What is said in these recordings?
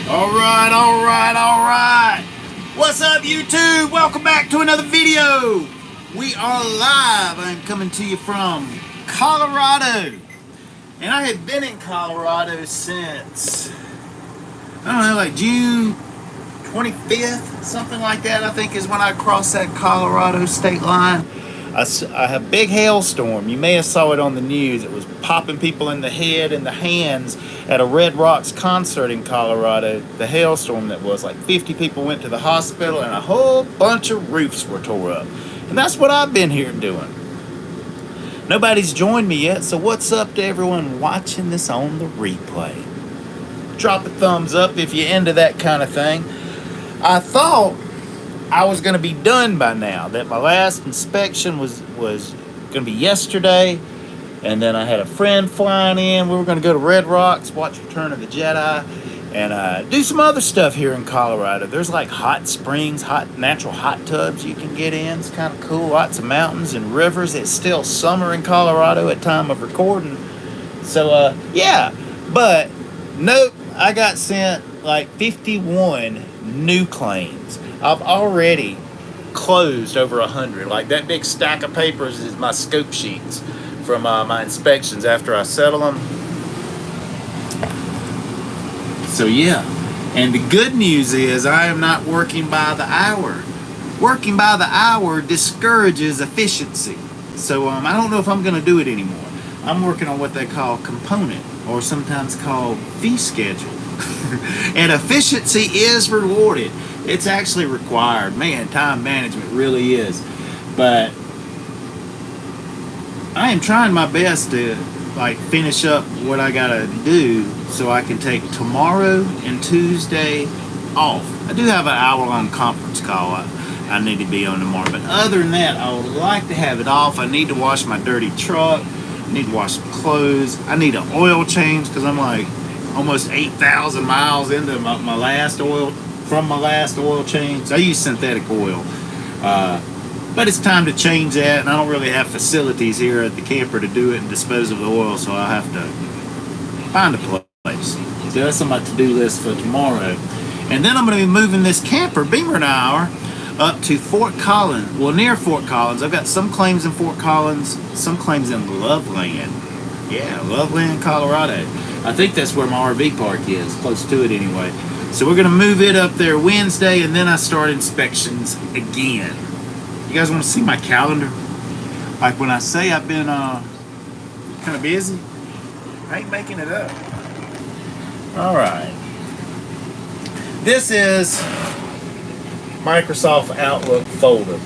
All right. What's up, YouTube? Welcome back to another video. We are live. I'm coming to you from Colorado. And I have been in Colorado since, I don't know, like June 25th, something like that, I think is when I crossed that Colorado state line. I had a big hailstorm. You may have saw it on the news. It was popping people in the head and the hands at a Red Rocks concert in Colorado. The hailstorm that was, like 50 people went to the hospital and a whole bunch of roofs were tore up. And that's what I've been here doing. Nobody's joined me yet, so what's up to everyone watching this on the replay? Drop a thumbs up if you're into that kind of thing. I thought I was going to be done by now, that my last inspection was going to be yesterday, and then I had a friend flying in. We were going to go to Red Rocks, watch Return of the Jedi, and do some other stuff here in Colorado. There's like hot springs, natural hot tubs you can get in. It's kind of cool. Lots of mountains and rivers. It's still summer in Colorado at time of recording. So, yeah. But, nope, I got sent like 51 new claims. I've already closed over 100. Like that big stack of papers is my scope sheets from my inspections after I settle them. So yeah, and the good news is I am not working by the hour. Working by the hour discourages efficiency. So I don't know if I'm going to do it anymore. I'm working on what they call component, or sometimes called fee schedule. And efficiency is rewarded. It's actually required. Man, time management really is. But I am trying my best to finish up what I gotta do so I can take tomorrow and Tuesday off. I do have an hour-long conference call I need to be on tomorrow. But other than that, I would like to have it off. I need to wash my dirty truck. I need to wash some clothes. I need an oil change because I'm like almost 8,000 miles into my last oil. From my last oil change. I use synthetic oil. But it's time to change that, and I don't really have facilities here at the camper to do it and dispose of the oil, so I'll have to find a place. So that's on my to-do list for tomorrow. And then I'm going to be moving this camper, Beamer and Hour, up to Fort Collins. Well, near Fort Collins. I've got some claims in Fort Collins, some claims in Loveland. Yeah, Loveland, Colorado. I think that's where my RV park is, close to it anyway. So we're going to move it up there Wednesday, and then I start inspections again. You guys want to see my calendar? Like when I say I've been kind of busy, I ain't making it up. All right. This is Microsoft Outlook folder.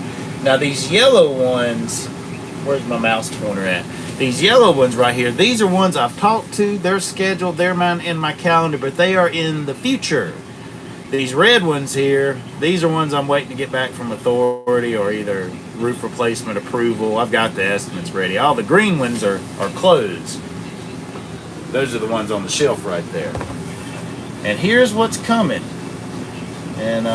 Now these yellow ones, where's my mouse pointer at? These yellow ones right here, these are ones I've talked to, they're scheduled, they're in my calendar, but they are in the future. These red ones here, these are ones I'm waiting to get back from authority or either roof replacement approval. I've got the estimates ready. All the green ones are closed. Those are the ones on the shelf right there. And here's what's coming. And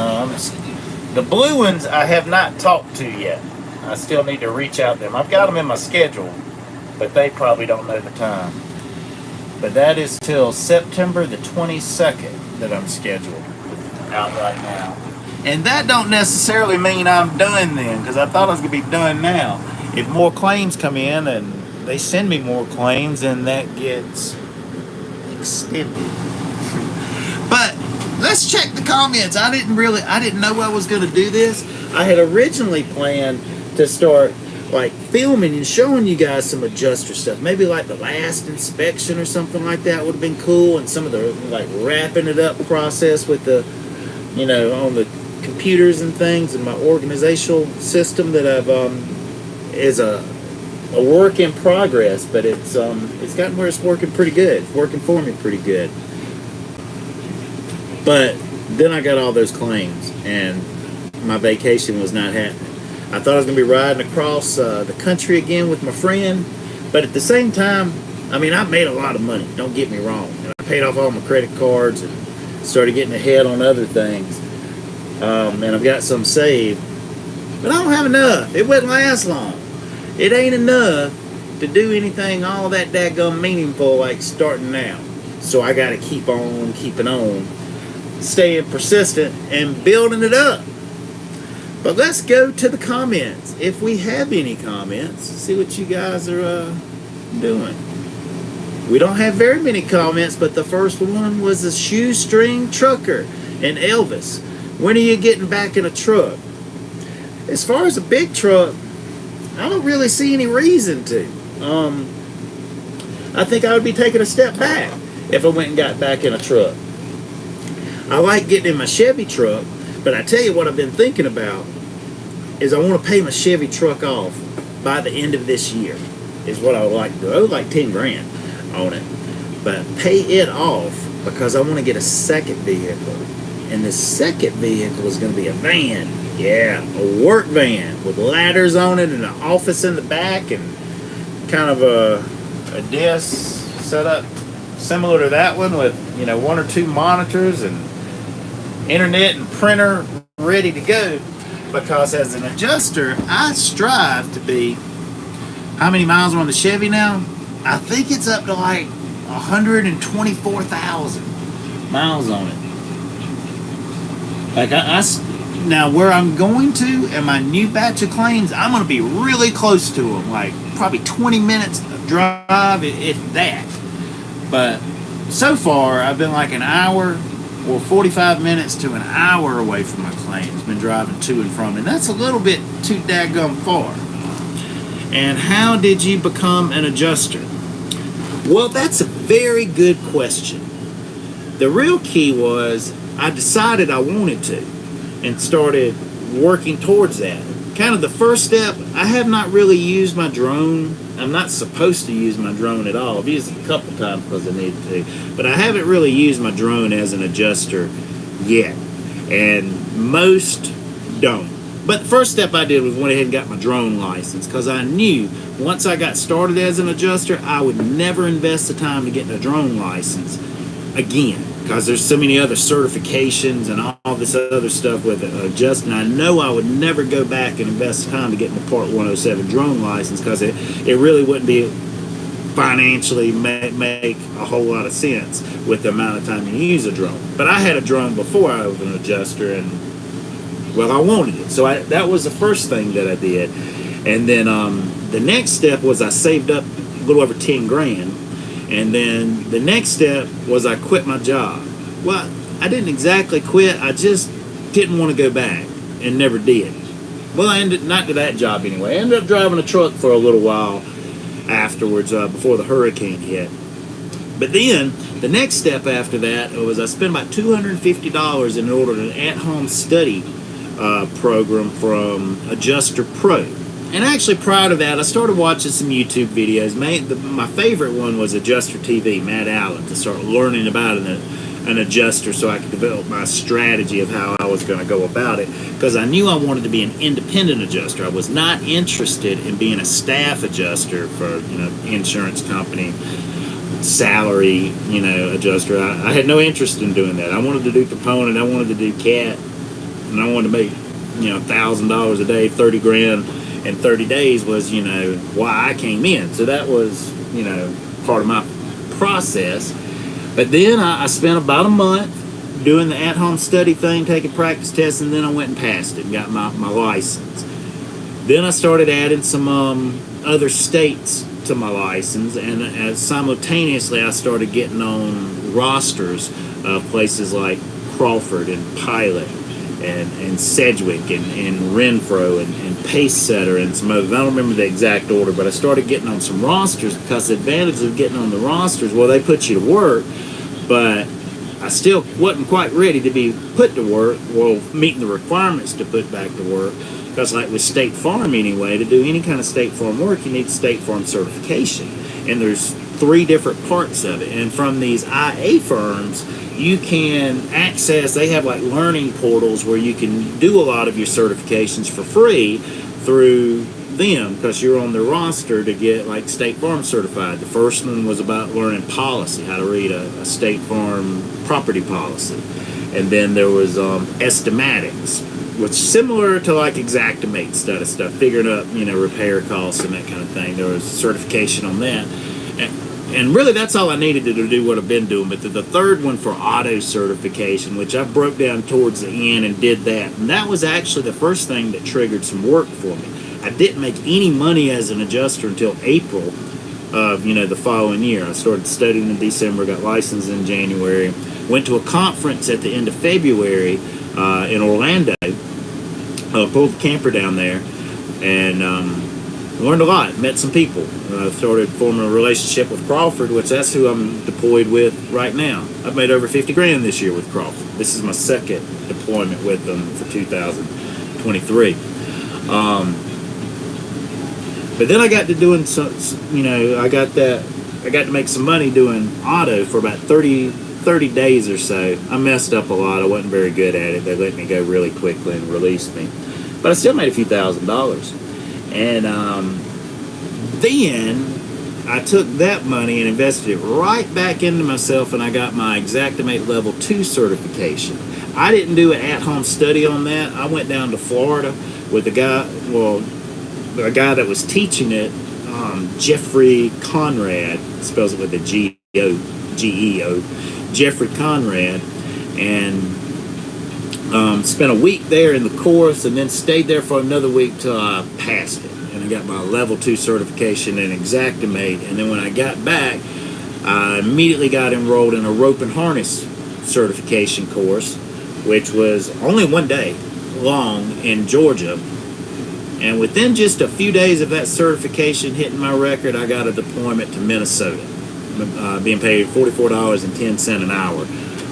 the blue ones I have not talked to yet. I still need to reach out to them. I've got them in my schedule, but they probably don't know the time. But that is till September the 22nd that I'm scheduled out right now. And that don't necessarily mean I'm done then, because I thought I was going to be done now. If more claims come in and they send me more claims, then that gets extended. But let's check the comments. I didn't know I was going to do this. I had originally planned to start filming and showing you guys some adjuster stuff. Maybe like the last inspection or something like that would have been cool, and some of the wrapping it up process with the, on the computers and things, and my organizational system that I've is a work in progress, but it's gotten where it's working pretty good. It's working for me pretty good. But then I got all those claims, and my vacation was not happening. I thought I was going to be riding across the country again with my friend, but at the same time, I made a lot of money, don't get me wrong. And I paid off all my credit cards and started getting ahead on other things. And I've got some saved, but I don't have enough. It wouldn't last long. It ain't enough to do anything all that daggum meaningful like starting now. So I got to keep on keeping on. staying persistent and building it up. But let's go to the comments. If we have any comments, see what you guys are doing. We don't have very many comments, but the first one was a shoestring trucker and Elvis. When are you getting back in a truck? As far as a big truck, I don't really see any reason to. I think I would be taking a step back if I went and got back in a truck. I like getting in my Chevy truck, but I tell you what I've been thinking about is I want to pay my Chevy truck off by the end of this year is what I would like to do. I would like 10 grand on it, but pay it off because I want to get a second vehicle. And the second vehicle is going to be a van. Yeah, a work van with ladders on it and an office in the back and kind of a desk set up similar to that one with, you know, 1 or 2 monitors and internet and printer ready to go. Because as an adjuster, I strive to be, how many miles are on the Chevy now? I think it's up to like 124,000 miles on it. Like now where I'm going to and my new batch of claims, I'm going to be really close to them, like probably 20 minutes drive, if that. But so far, I've been like an hour or 45 minutes to an hour away from my claims, been driving to and from, and that's a little bit too daggum far. And how did you become an adjuster? Well, that's a very good question. The real key was I decided I wanted to and started working towards that. Kind of the first step, I have not really used my drone. I'm not supposed to use my drone at all. I've used it a couple times because I needed to, but I haven't really used my drone as an adjuster yet, and most don't. But the first step I did was went ahead and got my drone license because I knew once I got started as an adjuster, I would never invest the time to get a drone license again. Because there's so many other certifications and all this other stuff with adjusting. I know I would never go back and invest time to get my Part 107 drone license because it really wouldn't be financially make a whole lot of sense with the amount of time you use a drone. But I had a drone before I was an adjuster, and well, I wanted it. So that was the first thing that I did. And then the next step was I saved up a little over 10 grand. And then the next step was I quit my job. Well, I didn't exactly quit. I just didn't want to go back and never did. Well, I ended, not to that job anyway. I ended up driving a truck for a little while afterwards before the hurricane hit. But then the next step after that was I spent about $250 in order to an at-home study program from Adjuster Pro. And actually prior to that, I started watching some YouTube videos. My favorite one was Adjuster TV, Matt Allen, to start learning about an adjuster so I could develop my strategy of how I was going to go about it. Because I knew I wanted to be an independent adjuster. I was not interested in being a staff adjuster for, insurance company, salary, adjuster. I had no interest in doing that. I wanted to do component, I wanted to do CAT, and I wanted to make, $1,000 a day, 30 grand. In 30 days was, why I came in. So that was, part of my process. But then I spent about a month doing the at-home study thing, taking practice tests, and then I went and passed it and got my license. Then I started adding some other states to my license, and simultaneously I started getting on rosters of places like Crawford and Pilot and Sedgwick and Renfro and Pacesetter and some others. I don't remember the exact order, but I started getting on some rosters because the advantage of getting on the rosters, well, they put you to work, but I still wasn't quite ready to be put to work, well, meeting the requirements to put back to work, because like with State Farm anyway, to do any kind of State Farm work, you need State Farm certification, and there's 3 different parts of it. And from these IA firms, you can access, they have like learning portals where you can do a lot of your certifications for free through them because you're on their roster to get like State Farm certified. The first one was about learning policy, how to read a State Farm property policy. And then there was estimatics, which is similar to like Xactimate stuff, figuring up, repair costs and that kind of thing. There was certification on that. And really, that's all I needed to do what I've been doing. But the third one for auto certification, which I broke down towards the end and did that. And that was actually the first thing that triggered some work for me. I didn't make any money as an adjuster until April of, the following year. I started studying in December, got licensed in January, went to a conference at the end of February in Orlando, pulled the camper down there, and learned a lot, met some people. Started forming a relationship with Crawford, which that's who I'm deployed with right now. I've made over 50 grand this year with Crawford. This is my second deployment with them for 2023. But then I got to doing some, I got to make some money doing auto for about 30 days or so. I messed up a lot. I wasn't very good at it. They let me go really quickly and released me. But I still made a few $1,000s. And then I took that money and invested it right back into myself, and I got my Xactimate Level 2 certification. I didn't do an at-home study on that. I went down to Florida with a guy that was teaching it, Jeffrey Conrad, spells it with a G-E-O, Jeffrey Conrad, and spent a week there in the course, and then stayed there for another week till I passed it. And I got my level 2 certification in Xactimate. And then when I got back, I immediately got enrolled in a rope and harness certification course, which was only 1 day long in Georgia. And within just a few days of that certification hitting my record, I got a deployment to Minnesota, being paid $44.10 an hour,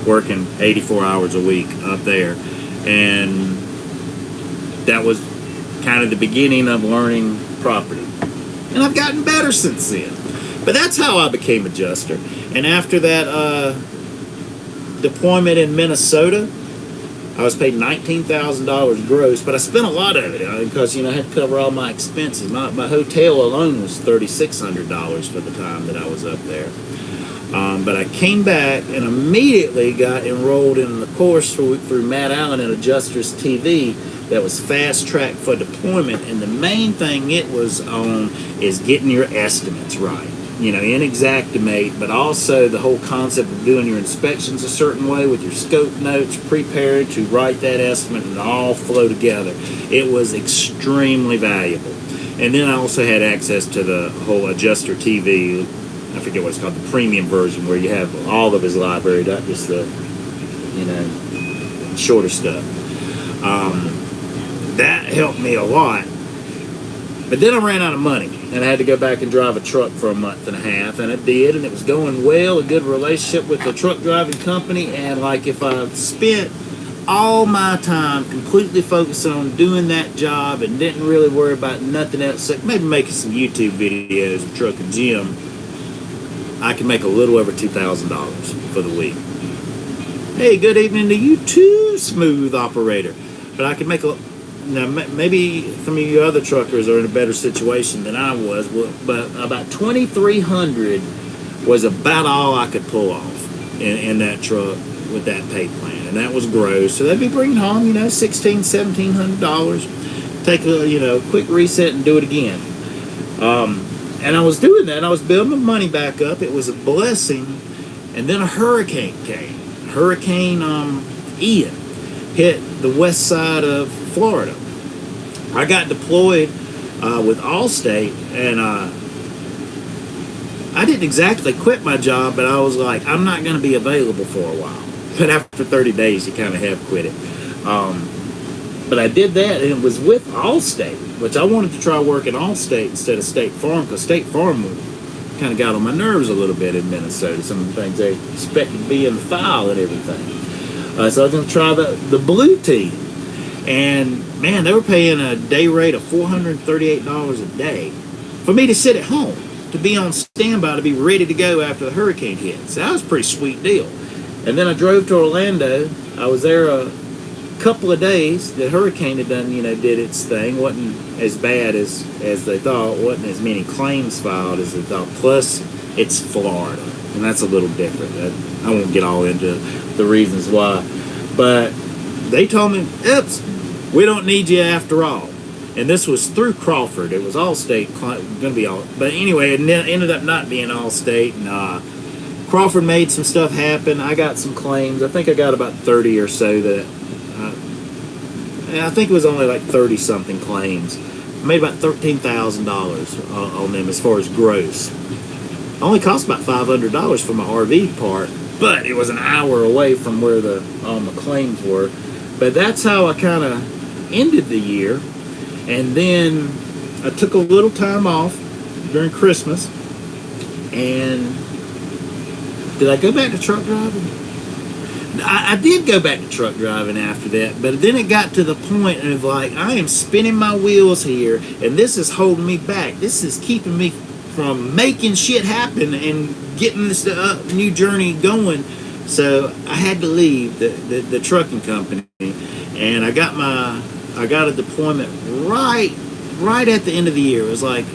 working 84 hours a week up there. And that was kind of the beginning of learning property. And I've gotten better since then. But that's how I became adjuster. And after that deployment in Minnesota, I was paid $19,000 gross, but I spent a lot of it because, I had to cover all my expenses. My hotel alone was $3,600 for the time that I was up there. But I came back and immediately got enrolled in the course through Matt Allen at Adjusters TV that was fast tracked for deployment. And the main thing it was on is getting your estimates right, in Xactimate, but also the whole concept of doing your inspections a certain way with your scope notes, prepared to write that estimate and all flow together. It was extremely valuable. And then I also had access to the whole Adjuster TV, I forget what it's called, the premium version, where you have all of his library, not just the, shorter stuff. That helped me a lot. But then I ran out of money, and I had to go back and drive a truck for a month and a half, and I did, and it was going well, a good relationship with the truck driving company, and if I spent all my time completely focusing on doing that job and didn't really worry about nothing else, like maybe making some YouTube videos of Truckerjim, I can make a little over $2,000 for the week. Hey, good evening to you too, smooth operator. But I can make now maybe some of you other truckers are in a better situation than I was, but about $2,300 was about all I could pull off in that truck with that pay plan, and that was gross. So they'd be bringing home, $1,600, $1,700. Take a quick reset and do it again. And I was doing that. I was building my money back up. It was a blessing. And then a hurricane came. Hurricane Ian hit the west side of Florida. I got deployed with Allstate, and I didn't exactly quit my job, but I was like, I'm not going to be available for a while. But after 30 days, you kind of have quit it. But I did that, and it was with Allstate, which I wanted to try working Allstate instead of State Farm, because State Farm kind of got on my nerves a little bit in Minnesota. Some of the things they expected to be in the file and everything. So I was going to try the blue team. And, man, they were paying a day rate of $438 a day for me to sit at home, to be on standby, to be ready to go after the hurricane hit. So that was a pretty sweet deal. And then I drove to Orlando. I was there a couple of days. The hurricane had done, did its thing. Wasn't as bad as they thought. Wasn't as many claims filed as they thought. Plus, it's Florida, and that's a little different. I won't get all into the reasons why. But they told me, oops, we don't need you after all. And this was through Crawford. It was Allstate, going to be all. But anyway, it ended up not being Allstate. And Crawford made some stuff happen. I got some claims. I think I got about 30 or so that. I think it was only like 30 something claims. I made about $13,000 on them as far as gross. Only cost about $500 for my RV part, but it was an hour away from where all my claims were. But that's how I kind of ended the year. And then I took a little time off during Christmas. And did I go back to truck driving? I did go back to truck driving after that, but then it got to the point of like, I am spinning my wheels here, and this is holding me back. This is keeping me from making shit happen and getting this new journey going. So I had to leave the trucking company, and I got a deployment right at the end of the year. It was like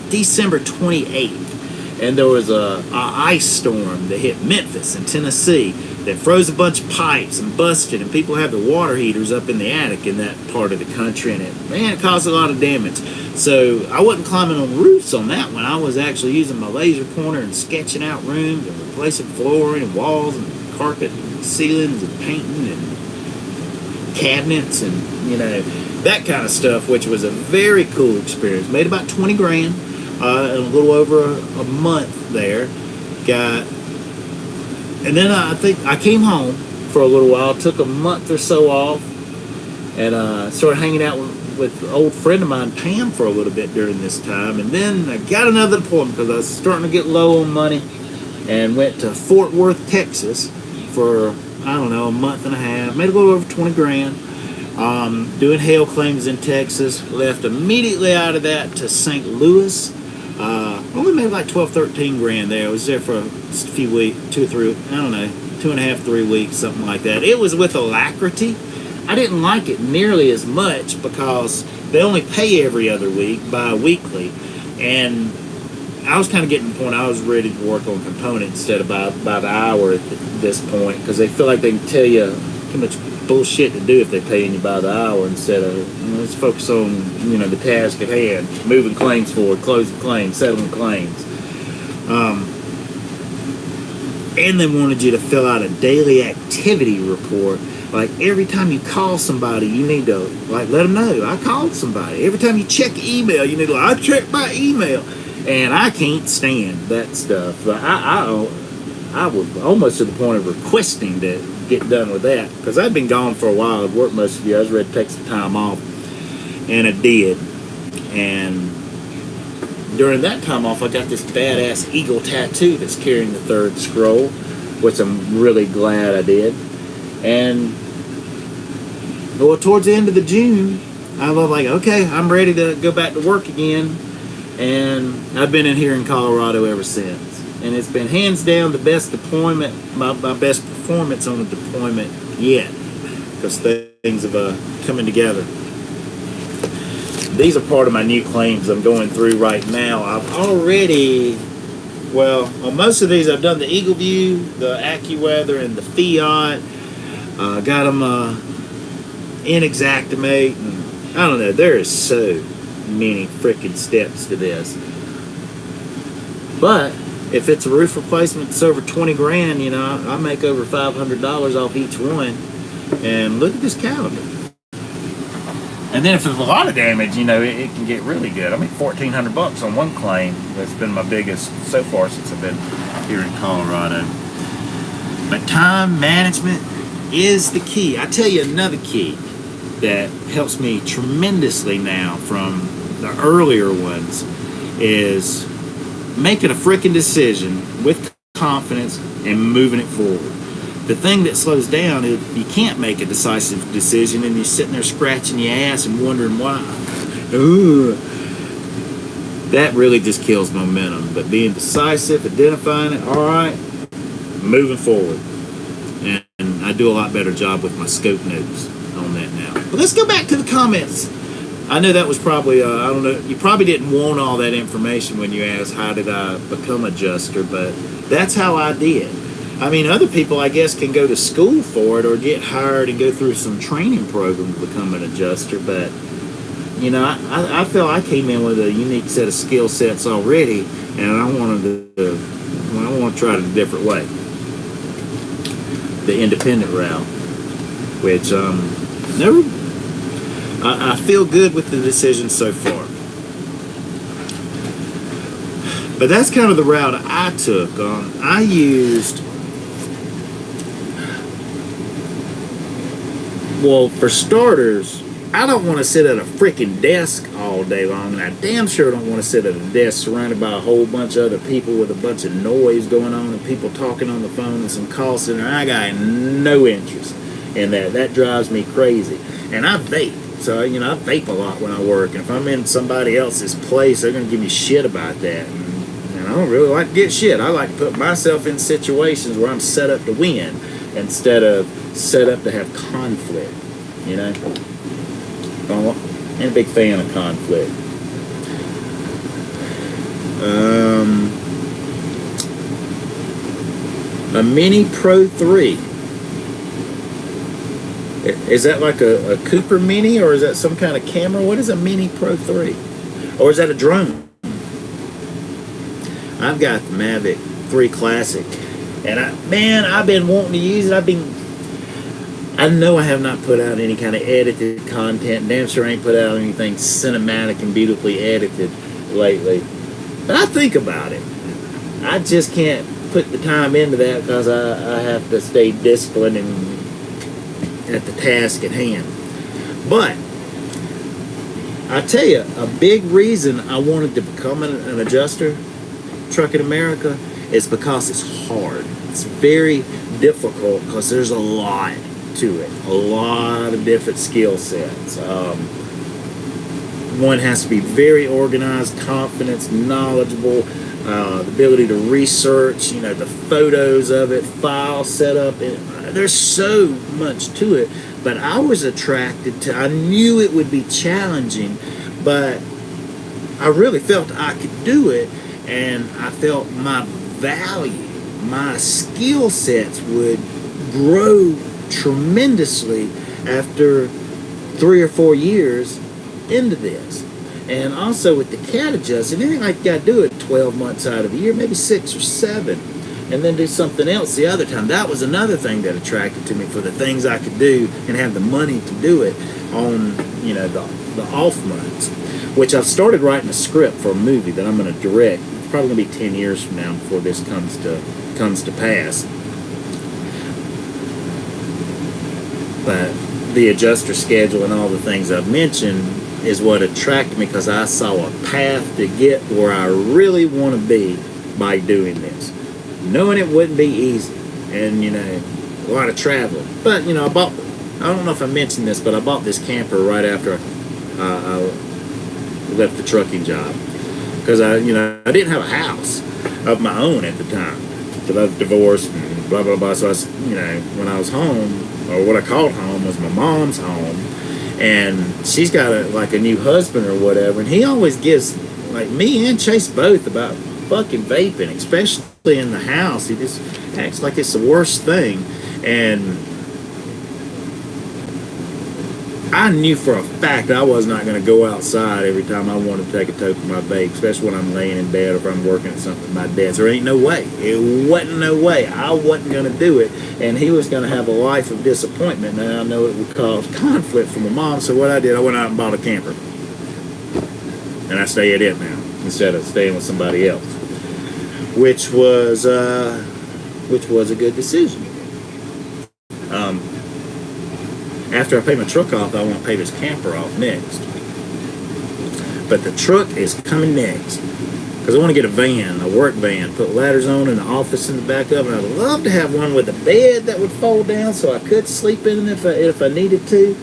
December 28th, and there was a ice storm that hit Memphis and Tennessee that froze a bunch of pipes and busted, and people have the water heaters up in the attic in that part of the country, and it caused a lot of damage. So I wasn't climbing on roofs on that one. I was actually using my laser pointer and sketching out rooms and replacing flooring and walls and carpet and ceilings and painting and cabinets and that kind of stuff, which was a very cool experience. Made about 20 grand in a little over a month there. And then I think I came home for a little while, took a month or so off, and started hanging out with an old friend of mine, Pam, for a little bit during this time. And then I got another deployment because I was starting to get low on money, and went to Fort Worth, Texas for, I don't know, a month and a half. Made a little over 20 grand. Doing hail claims in Texas. Left immediately out of that to St. Louis. Only made like 12, 13 grand there. I was there for a few weeks, 2 or 3, I don't know, 2.5, 3 weeks, something like that. It was with Alacrity. I didn't like it nearly as much because they only pay every other week, bi-weekly. And I was kind of getting to the point I was ready to work on components instead of by the hour at this point, because they feel like they can tell you too much bullshit to do if they're paying you by the hour instead of, let's focus on, the task at hand, moving claims forward, closing claims, settling claims. And they wanted you to fill out a daily activity report. Like every time you call somebody, you need to let them know I called somebody. Every time you check email, you need to I checked my email. And I can't stand that stuff. But I was almost to the point of requesting to get done with that, because I'd been gone for a while. I'd worked most of the year. I was ready to take some time off, and I did. And during that time off, I got this badass eagle tattoo that's carrying the third scroll, which I'm really glad I did. And well, towards the end of the June, I was like, okay, I'm ready to go back to work again. And I've been in here in Colorado ever since. And it's been hands down the best deployment, my best performance on the deployment yet, because things have coming together. These are part of my new claims I'm going through right now. I've already, on most of these I've done the Eagle View, the AccuWeather, and the Fiat. Got them in Xactimate, and I don't know, there is so many freaking steps to this. But if it's a roof replacement that's over 20 grand, I make over $500 off each one. And look at this calendar. And then if there's a lot of damage, it can get really good. I mean, $1,400 on one claim. That's been my biggest so far since I've been here in Colorado. But time management is the key. I tell you another key that helps me tremendously now from the earlier ones is making a freaking decision with confidence and moving it forward. The thing that slows down is you can't make a decisive decision and you're sitting there scratching your ass and wondering why. Ooh. That really just kills momentum. But being decisive, identifying it, all right, moving forward. And I do a lot better job with my scope notes on that now. But let's go back to the comments. I know that was probably, I don't know, you probably didn't want all that information when you asked how did I become adjuster, but that's how I did. I mean, other people, I guess, can go to school for it or get hired and go through some training program to become an adjuster, but you know, I felt I came in with a unique set of skill sets already, and I want to try it a different way, the independent route, which I feel good with the decision so far. But that's kind of the route I took. I used, well, for starters, I don't want to sit at a freaking desk all day long, and I damn sure don't want to sit at a desk surrounded by a whole bunch of other people with a bunch of noise going on and people talking on the phone and some call center. I got no interest in that. That drives me crazy. And I vape. So, you know, I vape a lot when I work, and if I'm in somebody else's place, they're going to give me shit about that. And I don't really like to get shit. I like to put myself in situations where I'm set up to win instead of set up to have conflict, you know? I'm a big fan of conflict. A Mini Pro 3. Is that like a Cooper Mini, or is that some kind of camera? What is a Mini Pro 3? Or is that a drone? I've got the Mavic 3 Classic, and I've been wanting to use it. I know I have not put out any kind of edited content. Damn sure ain't put out anything cinematic and beautifully edited lately. But I think about it. I just can't put the time into that because I have to stay disciplined and at the task at hand. But I tell you, a big reason I wanted to become an adjuster, Truckin America, is because it's hard. It's very difficult because there's a lot to it, a lot of different skill sets. One has to be very organized, confident, knowledgeable, the ability to research, you know, the photos of it, file setup. There's so much to it, but I was attracted to, I knew it would be challenging, but I really felt I could do it, and I felt my value, my skill sets would grow tremendously after 3 or 4 years into this. And also with the cat adjusting, it ain't like you got to do it 12 months out of the year, maybe 6 or 7, and then do something else the other time. That was another thing that attracted to me, for the things I could do and have the money to do it on, you know, the off months, which I've started writing a script for a movie that I'm going to direct. It's probably going to be 10 years from now before this comes to pass. But the adjuster schedule and all the things I've mentioned is what attracted me, because I saw a path to get where I really want to be by doing this. Knowing it wouldn't be easy, and, you know, a lot of traveling. But, you know, I don't know if I mentioned this, but I bought this camper right after I left the trucking job. Because I didn't have a house of my own at the time. Because I was divorced and blah, blah, blah. So when I was home, or what I called home was my mom's home, and she's got a new husband or whatever, and he always gives, like, me and Chase both about fucking vaping, especially in the house. He just acts like it's the worst thing. And I knew for a fact I was not going to go outside every time I wanted to take a toke of my vape, especially when I'm laying in bed or if I'm working at something at my desk. There ain't no way. It wasn't no way. I wasn't going to do it. And he was going to have a life of disappointment. Now I know it would cause conflict for my mom, so what I did, I went out and bought a camper. And I stay at it now instead of staying with somebody else, which was a good decision. After I pay my truck off, I want to pay this camper off next. But the truck is coming next, because I want to get a van, a work van, put ladders on and an office in the back of it. And I'd love to have one with a bed that would fold down so I could sleep in it if I needed to,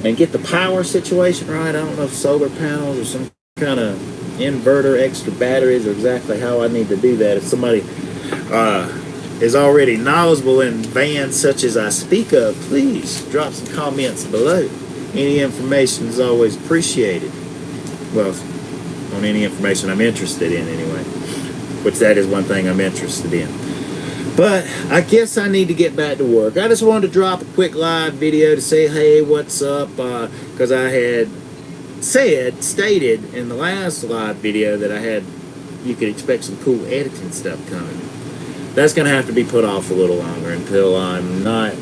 and get the power situation right. I don't know if solar panels or some kind of inverter, extra batteries, or exactly how I need to do that. If somebody is already knowledgeable in vans such as I speak of, please drop some comments below. Any information is always appreciated. Well, on any information I'm interested in anyway, which that is one thing I'm interested in. But I guess I need to get back to work. I just wanted to drop a quick live video to say, hey, what's up? Because I had stated in the last live video that I had, you could expect some cool editing stuff coming. That's going to have to be put off a little longer until I'm not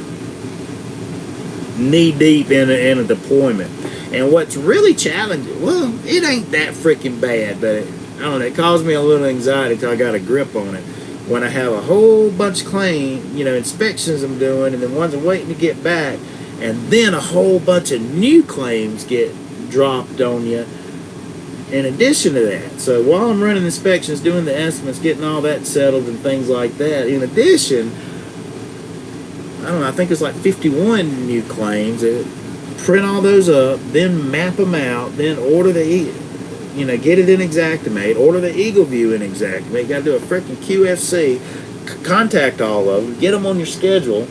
knee deep in a deployment. And what's really challenging, well, it ain't that freaking bad, but I don't know, it caused me a little anxiety until I got a grip on it. When I have a whole bunch of claim, inspections I'm doing, and then ones I'm waiting to get back, and then a whole bunch of new claims get dropped on you in addition to that. So while I'm running inspections, doing the estimates, getting all that settled and things like that, in addition, I don't know, I think it's like 51 new claims. Print all those up, then map them out, then order the, get it in Xactimate, order the Eagle View in Xactimate. You got to do a freaking QFC, contact all of them, get them on your schedule.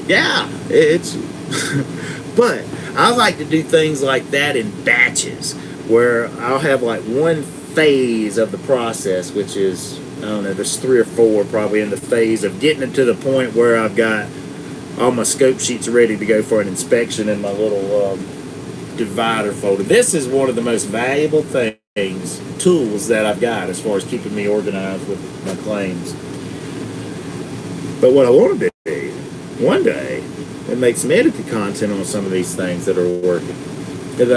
Yeah, it's, but I like to do things like that in batches, where I'll have like one phase of the process, which is, I don't know, there's 3 or 4 probably in the phase of getting it to the point where I've got all my scope sheets ready to go for an inspection in my little divider folder. This is one of the most valuable tools that I've got as far as keeping me organized with my claims. But what I want to do one day is make some edited content on some of these things that are working. Because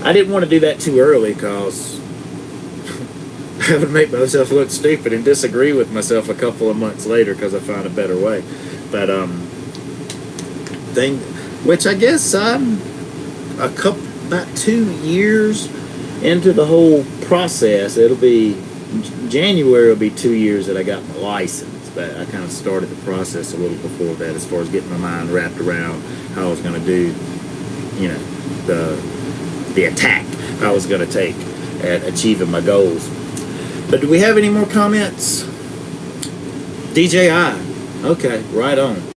I didn't want to do that too early, because I would make myself look stupid and disagree with myself a couple of months later because I found a better way. But which I guess I'm about 2 years into the whole process. It'll be January will be 2 years that I got my license, but I kind of started the process a little before that, as far as getting my mind wrapped around how I was going to do, the attack I was going to take at achieving my goals. But do we have any more comments? DJI. Okay, right on.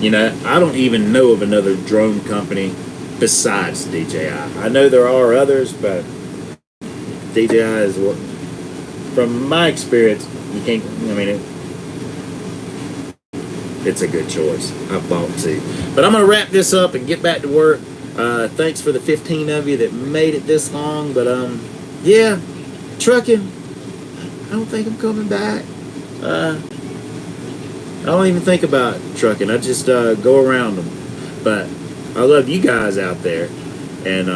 I don't even know of another drone company besides DJI. I know there are others, but DJI is what, from my experience, you can't, it's a good choice. I bought 2. But I'm going to wrap this up and get back to work. Thanks for the 15 of you that made it this long, but yeah, trucking, I don't think I'm coming back. I don't even think about trucking. I just go around them. But I love you guys out there, and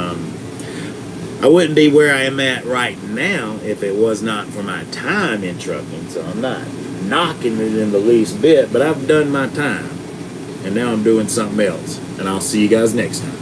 I wouldn't be where I am at right now if it was not for my time in trucking. So I'm not knocking it in the least bit, but I've done my time, and now I'm doing something else. And I'll see you guys next time.